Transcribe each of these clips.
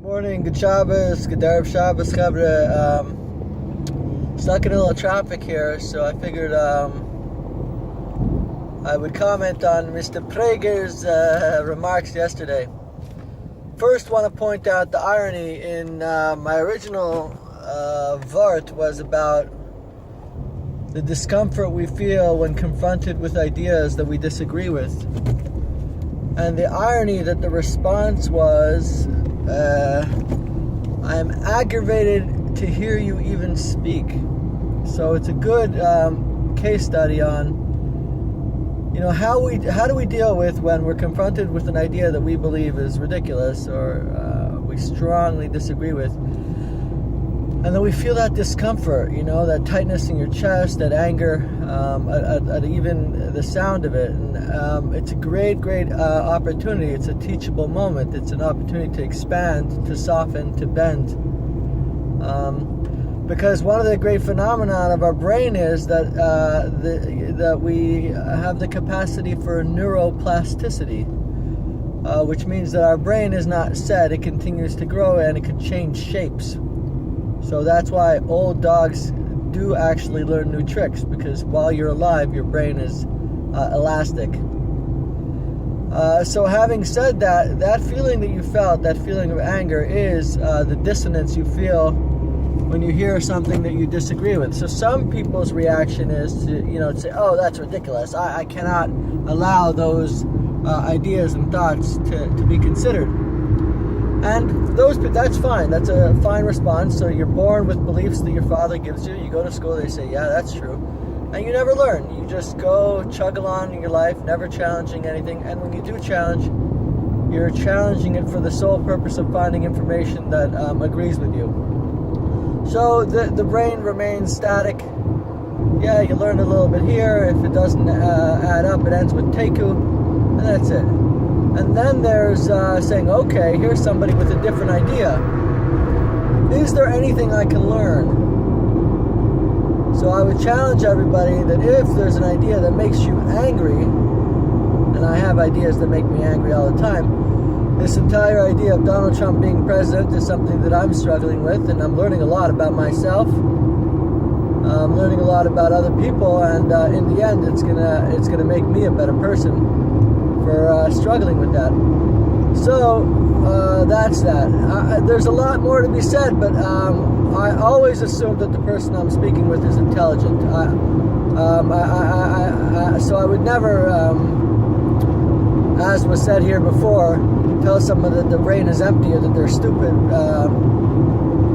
Good morning, good Shabbos, good Erev Shabbos, Chavre. Stuck in a little traffic here, so I figured I would comment on Mr. Prager's remarks yesterday. First, want to point out the irony in my original vart was about the discomfort we feel when confronted with ideas that we disagree with. And the irony that the response was, I am aggravated to hear you even speak. So it's a good case study on, how do we deal with when we're confronted with an idea that we believe is ridiculous or we strongly disagree with, and then we feel that discomfort, that tightness in your chest, that anger, at even the sound of it. And it's a great opportunity. It's a teachable moment. It's an opportunity to expand, to soften, to bend. Because one of the great phenomena of our brain is that that we have the capacity for neuroplasticity, which means that our brain is not set. It continues to grow and it can change shapes. So that's why old dogs do actually learn new tricks, because while you're alive, your brain is elastic. So having said that, that feeling that you felt, that feeling of anger, is the dissonance you feel when you hear something that you disagree with. So some people's reaction is to say, oh, that's ridiculous. I cannot allow those ideas and thoughts to be considered. And that's fine. That's a fine response. So you're born with beliefs that your father gives you. You go to school, they say, yeah, that's true. And you never learn. You just go chug along in your life, never challenging anything. And when you do challenge, you're challenging it for the sole purpose of finding information that agrees with you. So the brain remains static. Yeah, you learn a little bit here. If it doesn't add up, it ends with teku, and that's it. And then there's saying, okay, here's somebody with a different idea. Is there anything I can learn? So I would challenge everybody that if there's an idea that makes you angry, and I have ideas that make me angry all the time, this entire idea of Donald Trump being president is something that I'm struggling with, and I'm learning a lot about myself. I'm learning a lot about other people, and in the end, it's gonna make me a better person for struggling with that. So that's that. There's a lot more to be said, but I always assume that the person I'm speaking with is intelligent. So I would never, as was said here before, tell someone that their brain is empty or that they're stupid.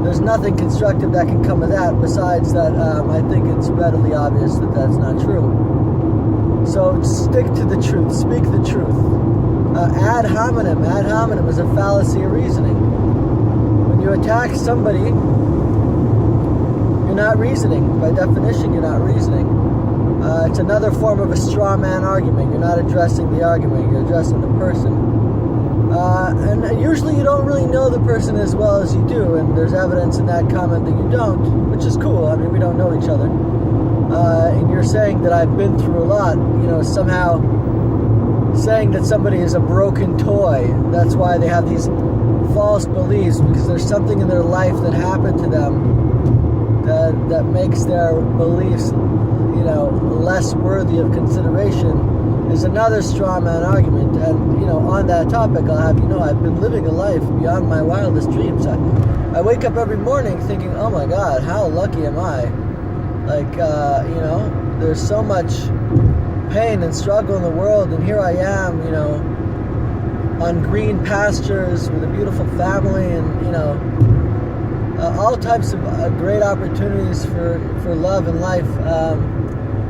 There's nothing constructive that can come of that, besides that I think it's readily obvious that that's not true. So stick to the truth, speak the truth. Ad hominem is a fallacy of reasoning. When you attack somebody, you're not reasoning. By definition, you're not reasoning. It's another form of a straw man argument. You're not addressing the argument, you're addressing the person. And usually you don't really know the person as well as you do, and there's evidence in that comment that you don't, which is cool. I mean, we don't know each other. And you're saying that I've been through a lot, somehow saying that somebody is a broken toy. That's why they have these false beliefs, because there's something in their life that happened to them that makes their beliefs, less worthy of consideration, is another straw man argument. And, on that topic, I'll have I've been living a life beyond my wildest dreams. I wake up every morning thinking, oh my God, how lucky am I? There's so much pain and struggle in the world, and here I am, on green pastures with a beautiful family, and, all types of great opportunities for love and life.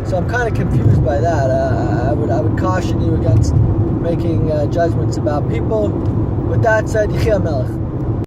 So I'm kind of confused by that. I would caution you against making judgments about people. With that said, Yechia Melech.